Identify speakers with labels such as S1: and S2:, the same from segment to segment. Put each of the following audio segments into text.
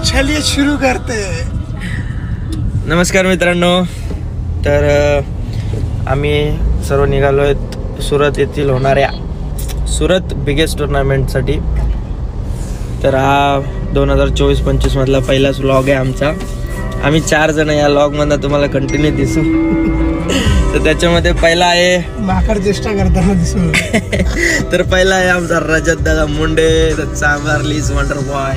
S1: चलिए शुरू करते हैं।
S2: नमस्कार मित्रांनो, तर आम्ही सर्व निघालो आहेत सुरत येथील होणाऱ्या सुरत बिगेस्ट टुर्नामेंटसाठी। तर हा 2024-25 मधला पहिलाच व्लॉग आहे आमचा। आम्ही 4 जण या व्लॉगमधून तुम्हाला कंटिन्यू दिसू। तर त्याच्यामध्ये पहिला आहे
S1: माकड चेष्टा करताना दिसू।
S2: तर पहिला आहे आमचा रजत दादा मुंडे, द चांभारलीज वंडर बॉय,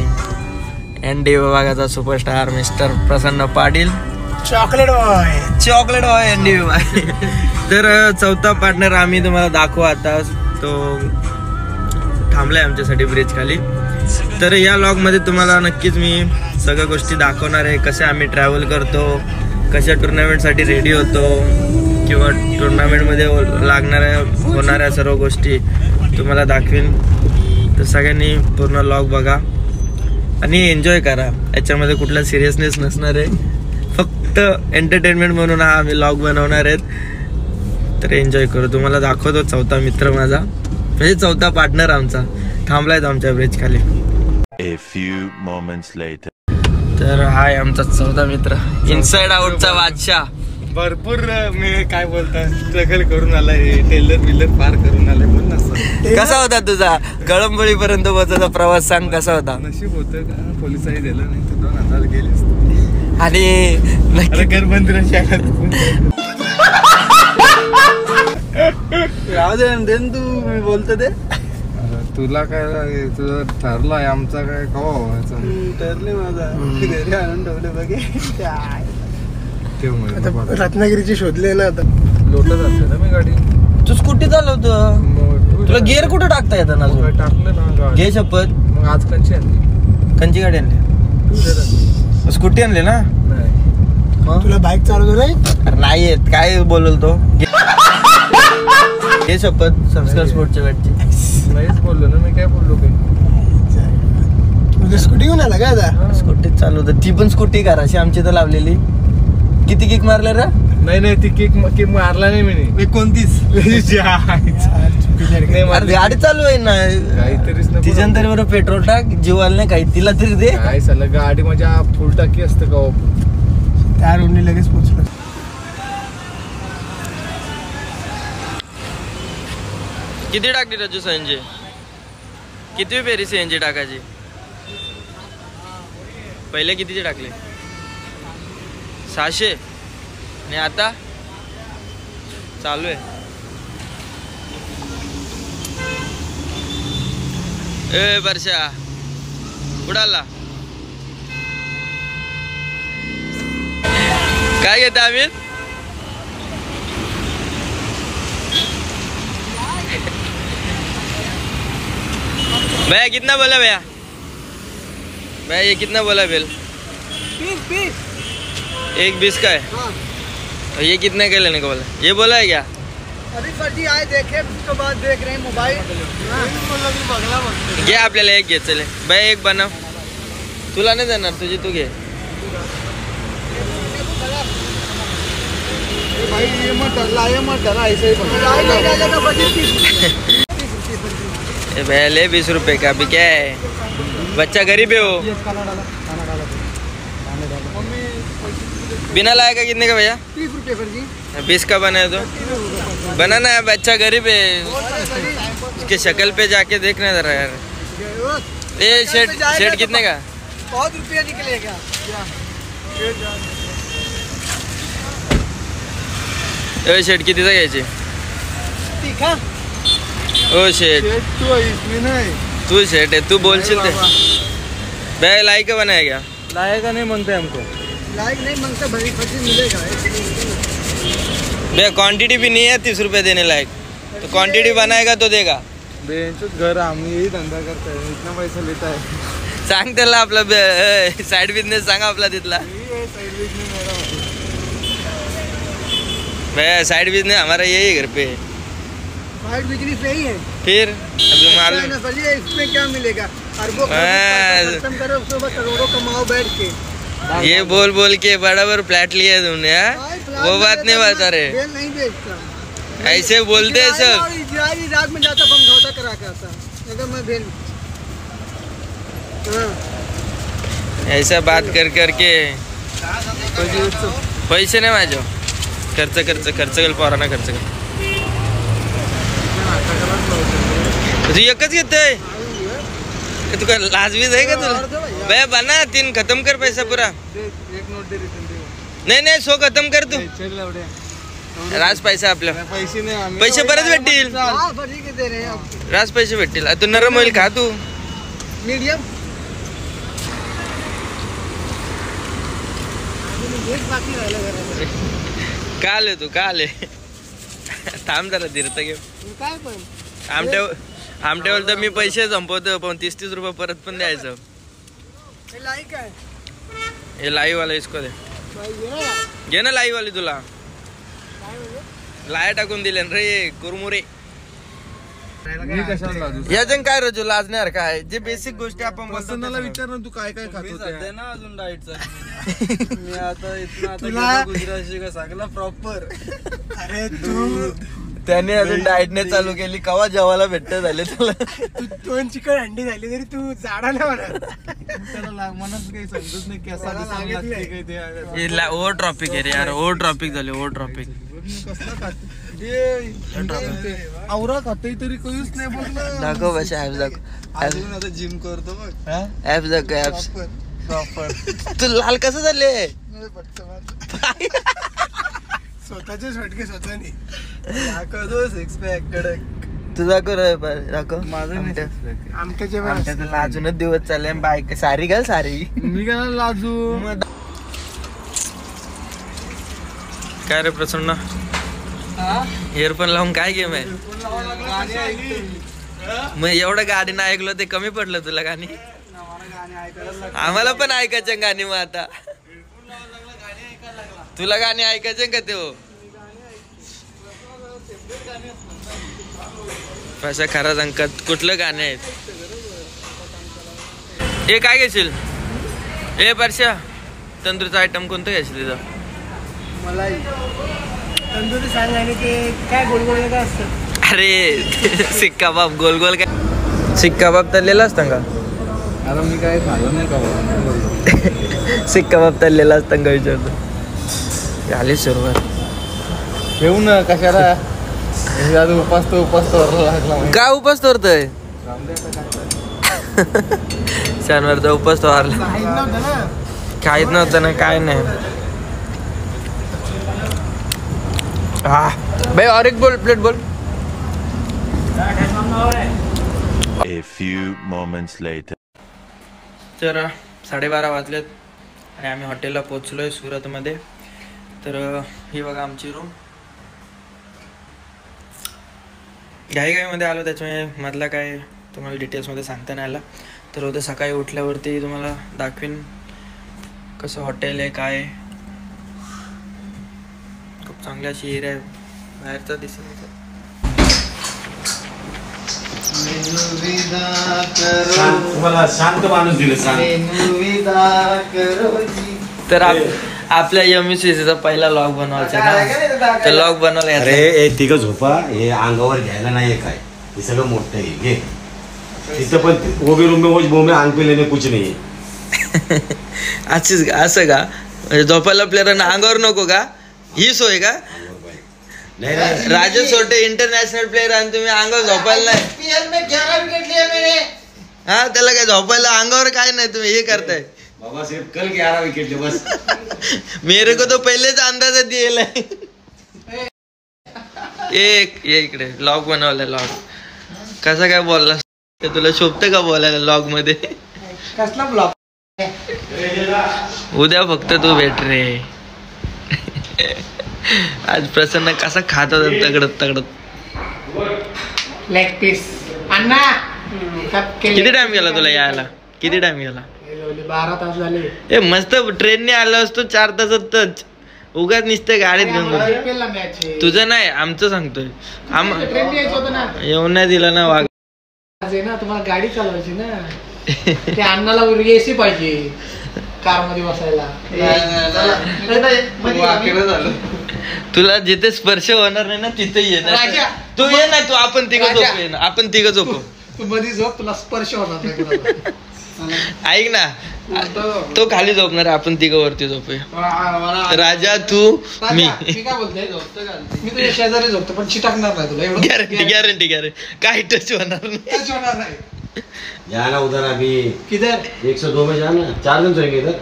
S2: एनडी विभागाचा superstar mister Prasanna Patil,
S1: chocolate boy
S2: ND विभाग। तर चौथा पार्टनर आम्ही तुम्हाला दाखवू आता, तो थांबलाय आमच्यासाठी ब्रिज खाली। तर या व्लॉग मध्ये तुम्हाला नक्कीच मी सगळ्या गोष्टी दाखवणार आहे, कसे आम्ही ट्रॅव्हल करतो, कशा टुर्नामेंटसाठी रेडी होतो, किंवा टुर्नामेंटमध्ये होणाऱ्या सर्व गोष्टी तुम्हाला दाखवीन। तर सगळ्यांनी पूर्ण व्लॉग बघा आणि एन्जॉय करा। याच्यामध्ये कुठला सिरियसनेस नसणार आहे, फक्त एंटरटेनमेंट म्हणून हा आम्ही व्लॉग बनवणार आहेत। तर एन्जॉय करू। तुम्हाला दाखवतो चौथा मित्र माझा, म्हणजे चौथा पार्टनर आमचा थांबलाय आमच्या ब्रिज खाली।
S3: A few moments later.
S2: तर हाय आमचा चौथा मित्र, इनसाइड आउटचा बादशाह।
S4: भरपूर मी काय बोलता स्ट्रगल करून आलाय, टेलर पार करून आलाय। बोल ना
S2: कसा होता तुझा कळंबोळी पर्यंत पोहोचायचा प्रवास, सांग कसा होता?
S4: नशीब होतं का पोलिसांनी दिलं, नाही तर 2000 गेलेस।
S2: आणि नक्की तू मी बोलतो ते
S4: तुला काय तुझं ठरलंय, आमचा काय कवा
S1: ठरले माझा घरी आणून ठेवले बघे।
S4: ठेव
S1: रत्नागिरीची शोधले ना आता।
S4: लोटत जाते ना मी गाडी।
S2: तू स्कूटी चालवतो, तुला गिअर कुठं टाकता येतं ना?
S4: टाकलं ना
S2: घे शपथ।
S4: मग आज कंची आणली?
S2: कंची गाडी आणली? स्कूटी आणली ना?
S4: नाही
S1: तुला बाईक चालवतो नाही?
S2: अरे नाही येत, काय बोलल तो? घे शपथ संस्कार स्पोर्टच्या गाडीची।
S4: नाहीच बोललो ना मी, काय बोललो काही?
S1: तुझी स्कूटी घेऊन आला का आता?
S2: स्कूटी चालवतो, ती पण स्कूटी करायची आमची तर लावलेली। किती किक मारले रे?
S4: नाही ती किक मारला नाही मी।
S2: कोणतीच गाडी चालू आहे ना
S4: काहीतरीच ना,
S2: तिच्या तरी बरोबर पेट्रोल टाक, जीवाला नाही काही, तिला तरी दे।
S4: काय झालं, गाडी माझ्या फुल टाकी असतं का?
S1: त्या रोडने लगेच पोहोचलो।
S2: किती टाकली राजू सीएनजी? किती फेरी सीएनजी टाकायची? पहिले कितीचे टाकले? 600 आणि आता चालू आहे। ए वर्षा उडाला काय घेता आम्ही? भैया कितना बोला भैया? भैया ये कितना बोला बिल?
S1: 20
S2: एक 20 का है। और ये कितने का लेने को बोला? ये बोला है क्या?
S1: अभी फर्जी आए देखे, उसके बाद देख रहे हैं मोबाइल।
S2: घे आपल्याला एक घे, चले भैया एक बनव। तुला नाही देणार, तुझी तू घे।
S1: भाई ये मत डरा ऐसे ही
S2: भैया ले 20 रुपए का। अभी क्या है, बच्चा गरीब है वो। बिना लाए का कितने का भैया?
S1: 30 रुपये फर्जी।
S2: 20 का बनाए तो बनाना है, बच्चा गरीब है, उसके शक्ल पे जाके देखना जरा यार। ये शर्ट कितने का?
S1: बहुत रुपया निकलेगा।
S2: शर्ट कितीचा घ्यायची?
S1: तीखा
S2: ओ शेट,
S4: तू इसमें नाही,
S2: तू शेट है, तू बोलशील ते। भैया लाइक का बनाया क्या?
S4: लाएगा नहीं मांगते हमको।
S1: लाइक नहीं मांगता, भाई फर्जी मिलेगा।
S2: भैया क्वांटिटी भी नहीं है 30 रुपए देने लायक, तो क्वांटिटी बनाएगा तो देगा।
S4: बेंचच घर, आम्ही यही धंदा करताय, इतना पैसा लेता है।
S2: सांग त्याला आपला साइड बिझनेस सांगा आपला तिथला। भैया साइड बिजनेस हमारा यही घर पे है।
S1: साइड बिजनेस यही है
S2: फिर अभी मालूम
S1: इसमें क्या मिलेगा? अरबों खत्म करो, उसके बाद करोड़ों कमाओ बैठ के।
S2: ये बोल बोल के बराबर फ्लैट लिया तुमने, वो बात नहीं बता रहे।
S1: नहीं बेचता,
S2: ऐसे बोलते हैं सब।
S1: इजरायली रात में जाता समझौता करा के आता, अगर मैं भेल।
S2: ऐसा बात कर करके पैसे नाही माझ्या. खर्च कर पोरांना खर्च कर. तू एकच घेतोय तुका लाजवीज आहे का तुला? भैया बना 3 खत्म कर पैसा पूरा. नाही सो खत्म कर तू. राज पैसा आपल्या पैसे परत भेटतील. राज पैसे भेटतील. तू नरम होईल का तू?
S1: मीडियम
S2: का आले तू? का आले? थांब जरा धीरता घे.
S1: काय पण
S2: आमट्यावर तर मी पैसे संपवतो पण 30-30 रुपये परत पण द्यायचं. हे लाईव्ह वाला इसको दे. घे ना लाईव्ह वाली. तुला लाया टाकून दिले रे कुरमुरे. याचं काय रजू लाजणार काय? जे बेसिक गोष्टी आपण
S4: वसंताला विचार ना, तू काय काय खातो ना अजून डाएटचा. मी आता गुजराती का सांगला प्रॉपर.
S1: अरे तू
S2: त्याने अजून डाएटने चालू केली. कवा जेवायला भेटत झाले तुला.
S1: तू 2 चिकन अंडी झाली तरी तू जाडा नाही म्हणत.
S4: त्याला म्हणत काही समजत नाही कसा दिसायला लागते काही ते.
S2: ओव्हर ट्रॉपिक आहे रे यार. ओव्हर ट्रॉपिक झाले. ओव्हर ट्रॉपिक
S4: कसला खाते आवरा खाते तरी काहीच नाही बघलं.
S2: दाखव कशा ऍप्स दाखव.
S4: अजून आता जिम करतो बघ.
S2: ऍप्स दाखव ऍप्स.
S4: प्रॉपर
S2: तू लाल कसं झाले?
S1: स्वतःचे झटके स्वतःने
S4: दाखवतो 6 पॅक कडक.
S2: तू दाखव दाखव.
S1: माझं आमच्याचे
S2: अजूनच दिवस चालले. बाईक सारी घाल सारी.
S4: मी काय लाजू.
S2: काय रे प्रसन्न? इयरफोन लावून काय गेम आहे? मग एवढं गाडीनं ऐकलं ते कमी पडलं तुला गाणी? आम्हाला पण ऐकायचं गाणी. मग आता तुला गाणी ऐकायचे का ते? पैसा खरा सांग कुठलं गाणे आहेत? हे काय घेशील? हे परश्या तंदूरचा आयटम कोणतं घ्यायचं तिथं?
S1: मलाई तंदुरी सांग. आणि ते काय गोल गोल काय असतं?
S2: अरे सिक्का बाप गोल गोल काय? सिक्का बाप तळलेला असतं का?
S4: आता मी काय खाल्लं नाही का.
S2: सिक्का बाप तळलेला असतं का विचारतो. झाली सुरुवात.
S4: ठेवू ना कशाला. उपास लागला.
S2: काय उपास तोरतोय? शनिवारचा उपास तो हारला. काहीच नव्हतं ना. काय नाही. हा भाई और एक बोल प्लेट बोल.
S3: A few moments later.
S2: तर 12:30 वाजलेत आणि आम्ही हॉटेलला पोचलोय सुरतमध्ये. तर ही बघा आमची रूम. घाईमध्ये आलो त्याच्यामुळे मधला काय तुम्हाला डिटेल्समध्ये सांगता नाही आला. तर उद्या सकाळी उठल्यावरती तुम्हाला दाखवीन कसं हॉटेल आहे काय आहे. खूप चांगली अशी एरिया आहे. बाहेरचा दिसत.
S5: तुम्हाला शांत माणूस दिलं सांग.
S2: तर आपल्या MUCCचा पहिला लॉग बनवायचा ना. तर लॉग बनवला.
S5: अरे हे तिघं झोपा. हे अंगावर घ्यायला नाहीये काय. हे सगळं मोठं आहे. घे तिथं पण ओबे रूम में वो में आंग पे लेने कुछ नाही.
S2: असं का? झोपायला प्लेअरांना अंगावर नको का? ही सोय का?
S5: नाही
S2: राजू सोटे इंटरनॅशनल प्लेअर आणि तुम्ही अंगावर झोपायला नाही. हा त्याला काय झोपायला अंगावर काय नाही. तुम्ही हे करताय
S5: बाबा सिर्फ कल 11 विकेट बस.
S2: मेरे को तो पहिलेच अंदाज दिला. एक ये इकडे लॉग बनवलाय. लॉग कसा काय बोलला? तुला शोभतं का बोलायला लॉग मध्ये?
S1: कसला ब्लॉग?
S2: उद्या फक्त तू भेट रे. आज प्रसन्न कसा खात होता तगडत तगडत.
S1: लेग पीस अण्णा.
S2: किती टाइम गेला तुला यायला? किती टाइम गेला?
S1: 12 तास झाले.
S2: ए मस्त ट्रेनने आलो असतो 4 तासातच. उगाच नुसतं गाडीत घेऊन. तुझं नाही आमचं सांगतोय. येऊन नाही दिला ना वाघ.
S1: ना तुम्हाला गाडी चालवायची ना. ते अण्णाला एसी पाहिजे कार मध्ये बसायला.
S2: तुला जिथे स्पर्श होणार नाही ना तिथे ये ना. तू ये ना. तू आपण तिघं झोपू. आपण तिघं झोपू.
S1: तू मध्ये झोप. तुला स्पर्श होणार नाही.
S2: ऐक ना, तो खाली झोपणार, आपण तिघं वरती झोपूया. राजा तू मी.
S1: मी काय बोलते, मी तुझ्या शेजारी झोपतो पण चिटकणार नाही तुला. एवढं
S2: गॅरंटी गॅरंटी गॅरंटी, काही टच होणार नाही.
S1: टच होणार नाही.
S5: जाना उधर अभी
S1: किधर
S5: 102 में जाना, 4 दिन सोएंगे इधर.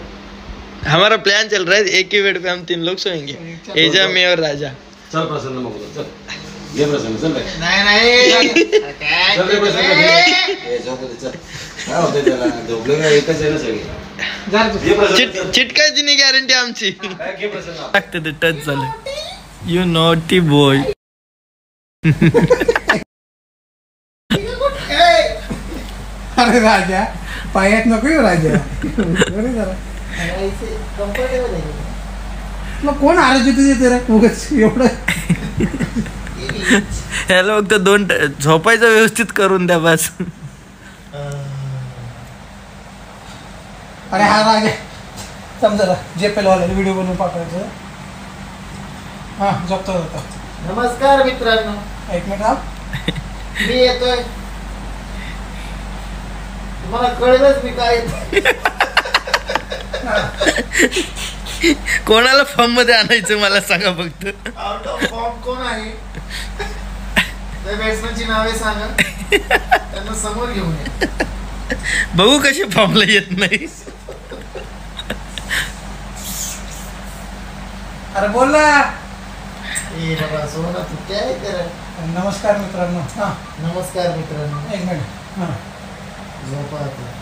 S2: हमारा प्लान चल रहा है, एक ही बेड पे हम 3 लोग सोएंगे, एजा मैं और राजा.
S5: चल प्रसन्न मग उधर, चल ये प्रसन्न चल रे.
S1: नाही
S5: चल रे प्रसन्न ये झोप दे चल. काय होतंय त्याला, झोपले का एकच आहे ना सगळे. ये प्रसन्न
S2: चिटकायची नाही गॅरंटी आमची.
S5: काय घे प्रसन्न.
S2: लागते ते टच झालं. You naughty boy.
S1: अरे राजा पायात नको येऊ राजा. बरे जरा कम्फर्टेबल आहे. मग कोण आरोग्य तुझे तर उगाच एवढं.
S2: ह्याला फक्त 2 झोपायचं व्यवस्थित करून द्या बस.
S1: अरे हा राजा समजा जे पेलवाला व्हिडिओ बनवून पाठवायचं. हा झोपतो होता.
S6: नमस्कार मित्रांनो,
S1: एक मिनिट हा.
S6: मी येतोय. तुम्हाला कळलंच मी काय
S2: कोणाला फॉर्म मध्ये आणायचं मला सांगा फक्त.
S6: आउट ऑफ फॉर्म कोण आहे, त्या बॅट्समनची नावे सांगा, त्यांना समोर घेऊन या.
S2: बघू कशी फॉर्मला येत नाही.
S1: अरे बोल ना.
S6: ए बाबा सोना तू काय कर.
S1: नमस्कार मित्रांनो. हा
S6: नमस्कार मित्रांनो,
S1: एक मिनिट. हा
S6: झोपा आता.